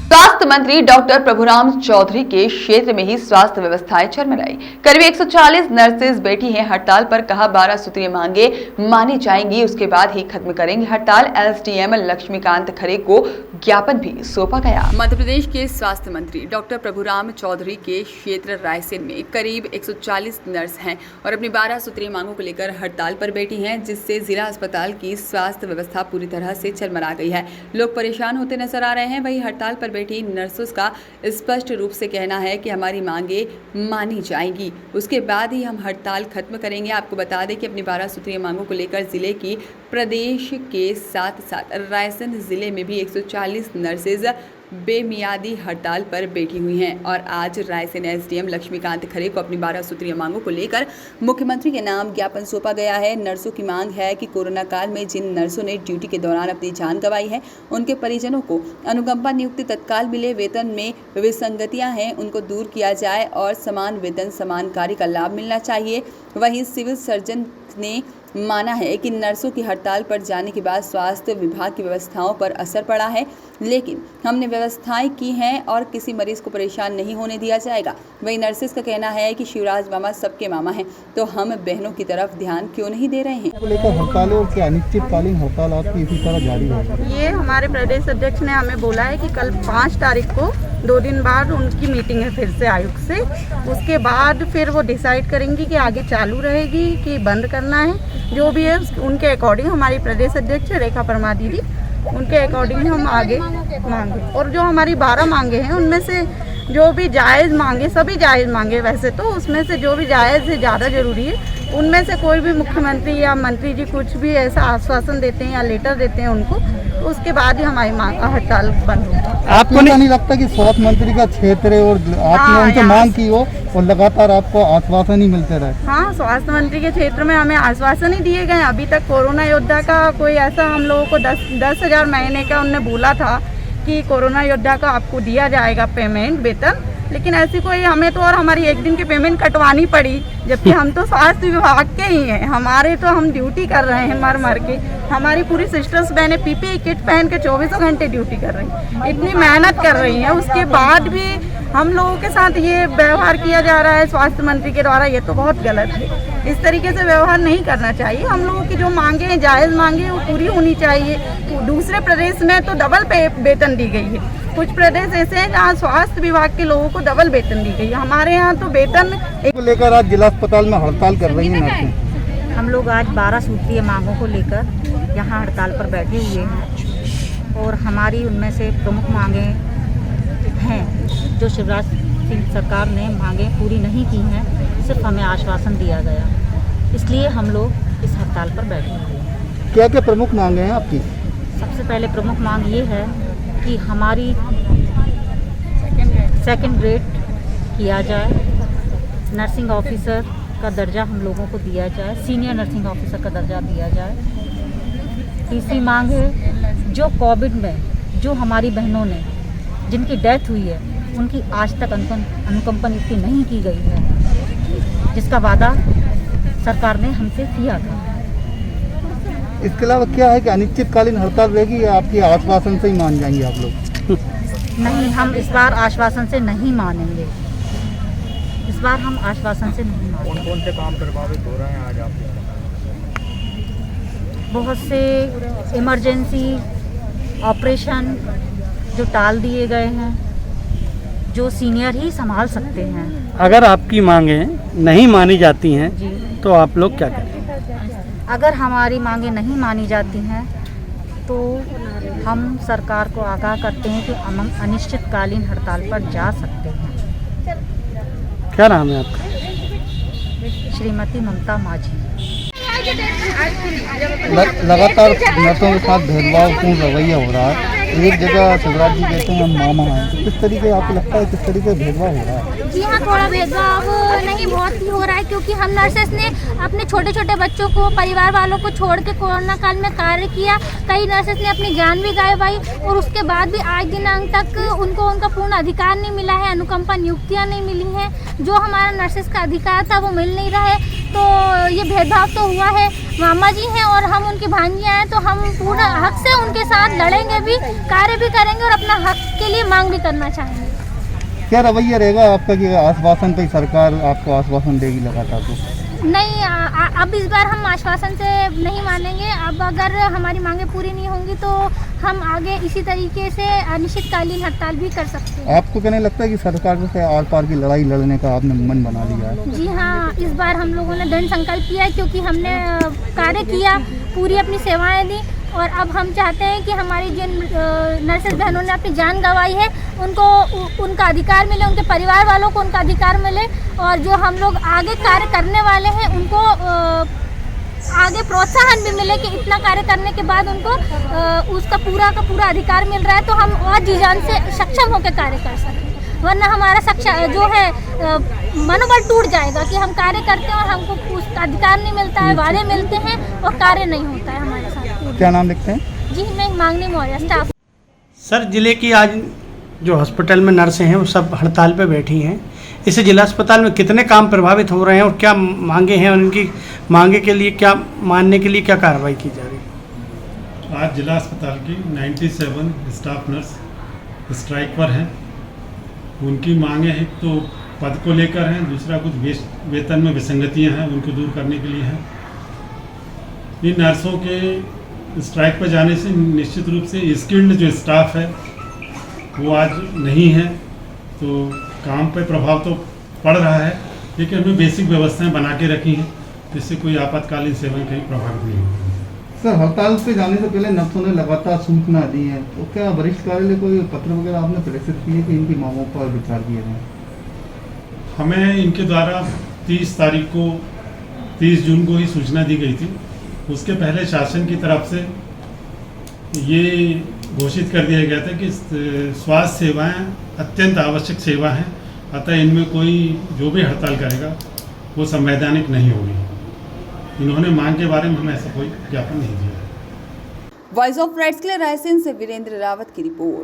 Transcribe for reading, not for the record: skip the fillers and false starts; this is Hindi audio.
स्वास्थ्य मंत्री डॉक्टर प्रभुराम चौधरी के क्षेत्र में ही स्वास्थ्य व्यवस्थाएं चरमराई। करीब 140 नर्सेज बैठी हैं हड़ताल पर। कहा 12 सूत्रीय मांगे मानी जाएंगी, उसके बाद ही खत्म करेंगे हड़ताल। एसडीएम लक्ष्मीकांत खरे को ज्ञापन भी सौंपा गया। मध्य प्रदेश के स्वास्थ्य मंत्री डॉक्टर प्रभुराम चौधरी के क्षेत्र रायसेन में करीब 140 नर्स हैं और अपनी 12 सूत्रीय मांगों को लेकर हड़ताल पर बैठी हैं, जिससे जिला अस्पताल की स्वास्थ्य व्यवस्था पूरी तरह से चरमरा गई है। लोग परेशान होते नजर आ रहे हैं। वही हड़ताल पर बैठी नर्सों का स्पष्ट रूप से कहना है कि हमारी मांगे मानी जाएंगी, उसके बाद ही हम हड़ताल खत्म करेंगे। आपको बता दें कि अपनी 12 सूत्रीय मांगों को लेकर जिले की प्रदेश के साथ साथ रायसेन जिले में भी 140 नर्सेज बेमियादी हड़ताल पर बैठी हुई हैं और आज रायसेन एसडीएम लक्ष्मीकांत खरे को अपनी 12 सूत्रीय मांगों को लेकर मुख्यमंत्री के नाम ज्ञापन सौंपा गया है। नर्सों की मांग है कि कोरोना काल में जिन नर्सों ने ड्यूटी के दौरान अपनी जान गंवाई है, उनके परिजनों को अनुकंपा नियुक्ति तत्काल मिले। वेतन में विसंगतियां हैं, उनको दूर किया जाए और समान वेतन समान कार्य का लाभ मिलना चाहिए। वहीं सिविल सर्जन ने माना है कि नर्सों की हड़ताल पर जाने के बाद स्वास्थ्य विभाग की व्यवस्थाओं पर असर पड़ा है, लेकिन हमने व्यवस्थाएं की हैं और किसी मरीज को परेशान नहीं होने दिया जाएगा। वही नर्सेस का कहना है कि शिवराज मामा सबके मामा हैं, तो हम बहनों की तरफ ध्यान क्यों नहीं दे रहे हैं। लेकर हड़ताल और क्या अनिश्चितकालीन हड़ताल आपकी इसी तरह जारी है? ये हमारे प्रदेश अध्यक्ष ने हमें बोला है कि कल 5 तारीख को 2 दिन बाद उनकी मीटिंग है फिर से आयुक्त से। उसके बाद फिर वो डिसाइड करेंगी कि आगे चालू रहेगी कि बंद करना है। जो भी है उनके अकॉर्डिंग हमारी प्रदेश अध्यक्ष रेखा परमा दीदी, उनके अकॉर्डिंग हम आगे मांगे। और जो हमारी 12 मांगे हैं उनमें से जो भी जायज़ मांगे, सभी जायज़ मांगे वैसे तो, उसमें से जो भी जायज़ है ज़्यादा ज़रूरी है। उनमें से कोई भी मुख्यमंत्री या मंत्री जी कुछ भी ऐसा आश्वासन देते हैं या लेटर देते हैं उनको, तो उसके बाद ही हमारी हड़ताल बंद होगी। आपको नहीं लगता कि स्वास्थ्य मंत्री का क्षेत्र है और आपने उनसे मांग की हो और लगातार आपको आश्वासन ही मिलते रहे? हाँ, स्वास्थ्य मंत्री के क्षेत्र में हमें आश्वासन ही दिए गए। अभी तक कोरोना योद्धा का कोई ऐसा हम लोगों को 10,000 महीने का उन्होंने बोला था कि कोरोना योद्धा का आपको दिया जाएगा पेमेंट, वेतन, लेकिन ऐसी कोई हमें तो, और हमारी एक दिन की पेमेंट कटवानी पड़ी, जबकि हम तो स्वास्थ्य विभाग के ही हैं। हमारे तो हम ड्यूटी कर रहे हैं मर के। हमारी पूरी सिस्टर्स बहनें पीपीई किट पहन के 24 घंटे ड्यूटी कर रही हैं, इतनी मेहनत कर रही हैं, उसके बाद भी हम लोगों के साथ ये व्यवहार किया जा रहा है स्वास्थ्य मंत्री के द्वारा। ये तो बहुत गलत है। इस तरीके से व्यवहार नहीं करना चाहिए। हम लोगों की जो मांगे हैं, जायज़ मांगे, वो पूरी होनी चाहिए। दूसरे प्रदेश में तो डबल वेतन दी गई है। कुछ प्रदेश ऐसे हैं जहाँ स्वास्थ्य विभाग के लोगों को डबल वेतन दी गई है। हमारे यहाँ तो वेतन लेकर आज जिला अस्पताल में हड़ताल कर रही हैं। हम लोग आज 12 सूत्रीय मांगों को लेकर यहाँ हड़ताल पर बैठे हुए हैं और हमारी उनमें से प्रमुख मांगे हैं जो शिवराज सिंह सरकार ने मांगे पूरी नहीं की हैं, सिर्फ हमें आश्वासन दिया गया, इसलिए हम लोग इस हड़ताल पर बैठे हुए हैं। क्या क्या प्रमुख मांगे हैं आपकी? सबसे पहले प्रमुख मांग ये है कि हमारी सेकंड ग्रेड किया जाए, नर्सिंग ऑफिसर का दर्जा हम लोगों को दिया जाए, सीनियर नर्सिंग ऑफिसर का दर्जा दिया जाए। तीसरी मांग है जो कोविड में जो हमारी बहनों ने जिनकी डेथ हुई है उनकी आज तक अनुकंपा नियुक्ति नहीं की गई है, जिसका वादा सरकार ने हमसे किया था। इसके अलावा क्या है कि अनिश्चितकालीन हड़ताल रहेगी या आपकी आश्वासन से ही मान जाएंगे आप लोग? नहीं, हम इस बार आश्वासन से नहीं मानेंगे। इस बार हम आश्वासन से नहीं मानेंगे। कौन से काम प्रभावित हो रहे हैं आज आप? बहुत से इमरजेंसी ऑपरेशन जो टाल दिए गए हैं, जो सीनियर ही संभाल सकते हैं। अगर आपकी मांगें नहीं मानी जाती हैं जी, तो आप लोग क्या करें? अगर हमारी मांगें नहीं मानी जाती हैं तो हम सरकार को आगाह करते हैं कि हम अनिश्चितकालीन हड़ताल पर जा सकते हैं। क्या नाम है आपका? श्रीमती ममता माझी। लगातार नर्सों के साथ भेदभावपूर्ण रवैया हो रहा है। एक जगह शिवराज जी कहते हैं हम मामा हैं, तो किस तरीके आपको लगता है किस तरीके भेदभाव हो रहा है? जी हाँ, थोड़ा भेदभाव नहीं, बहुत ही हो रहा है, क्योंकि हम नर्सेस ने अपने छोटे छोटे बच्चों को, परिवार वालों को छोड़ के कोरोना काल में कार्य किया। कई नर्सेस ने अपनी जान भी गंवाई और उसके बाद भी आज दिनांक तक उनको उनका पूर्ण अधिकार नहीं मिला है, अनुकंपा नियुक्तियाँ नहीं मिली हैं। जो हमारा नर्सेस का अधिकार था वो मिल नहीं रहा है। तो ये भेदभाव तो हुआ है। मामा जी हैं और हम उनकी भांजियाँ हैं, तो हम पूरा हक से उनके साथ लड़ेंगे भी, कार्य भी करेंगे और अपना हक के लिए मांग भी करना चाहेंगे। क्या रवैया रहेगा आपका कि आश्वासन पे सरकार आपको आश्वासन देगी लगातार? तो नहीं, अब इस बार हम आश्वासन से नहीं मानेंगे। अब अगर हमारी मांगें पूरी नहीं होंगी तो हम आगे इसी तरीके से अनिश्चितकालीन हड़ताल भी कर सकते हैं। आपको कहने लगता है कि सरकार से आर पार की लड़ाई लड़ने का आपने मन बना लिया है? जी हाँ, इस बार हम लोगों ने दृढ़ संकल्प किया है, क्योंकि हमने कार्य किया, पूरी अपनी सेवाएं दी, और अब हम चाहते हैं कि हमारी जिन नर्सेस बहनों ने अपनी जान गंवाई है उनको उनका अधिकार मिले, उनके परिवार वालों को उनका अधिकार मिले, और जो हम लोग आगे कार्य करने वाले हैं उनको आगे प्रोत्साहन भी मिले कि इतना कार्य करने के बाद उनको उसका पूरा का पूरा अधिकार मिल रहा है, तो हम और जी जान से सक्षम होकर कार्य कर सकें। वरना हमारा जो है मनोबल टूट जाएगा कि हम कार्य करते हैं और हमको उसका अधिकार नहीं मिलता है, वादे मिलते हैं और कार्य नहीं होता है हमारे साथ। क्या नाम लिखते हैं? जी, मैं मांगनी मौर्य, स्टाफ। सर, जिले की आज जो हॉस्पिटल में नर्सें हैं वो सब हड़ताल पे बैठी हैं। इससे जिला अस्पताल में कितने काम प्रभावित हो रहे हैं और क्या मांगे हैं और उनकी मांगे के लिए क्या मानने के लिए क्या कार्रवाई की जा रही है? आज जिला अस्पताल की 97 स्टाफ नर्स स्ट्राइक पर हैं। उनकी मांगे हैं तो पद को लेकर हैं, दूसरा कुछ वेतन में विसंगतियां हैं उनको दूर करने के लिए हैं। इन नर्सों के स्ट्राइक पर जाने से निश्चित रूप से स्किल्ड जो स्टाफ है वो आज नहीं है, तो काम पे प्रभाव तो पड़ रहा है, लेकिन हमने बेसिक व्यवस्थाएं बना के रखी हैं जिससे कोई आपातकालीन सेवाएं कहीं प्रभावित नहीं होती। सर, हड़ताल पे जाने से पहले नर्सों ने लगातार सूचना दी है, तो क्या वरिष्ठ कार्यालय कोई पत्र वगैरह आपने प्रेषित किए कि इनकी मांगों पर विचार किया जाए? हमें इनके द्वारा 30 जून को ही सूचना दी गई थी। उसके पहले शासन की तरफ से ये घोषित कर दिया गया था कि स्वास्थ्य सेवाएं अत्यंत आवश्यक सेवा हैं, अतः इनमें कोई जो भी हड़ताल करेगा वो संवैधानिक नहीं होगी। इन्होंने मांग के बारे में हमें ऐसा कोई ज्ञापन नहीं दिया। वॉइस ऑफ राइट्स के लिए रायसेन से वीरेंद्र रावत की रिपोर्ट।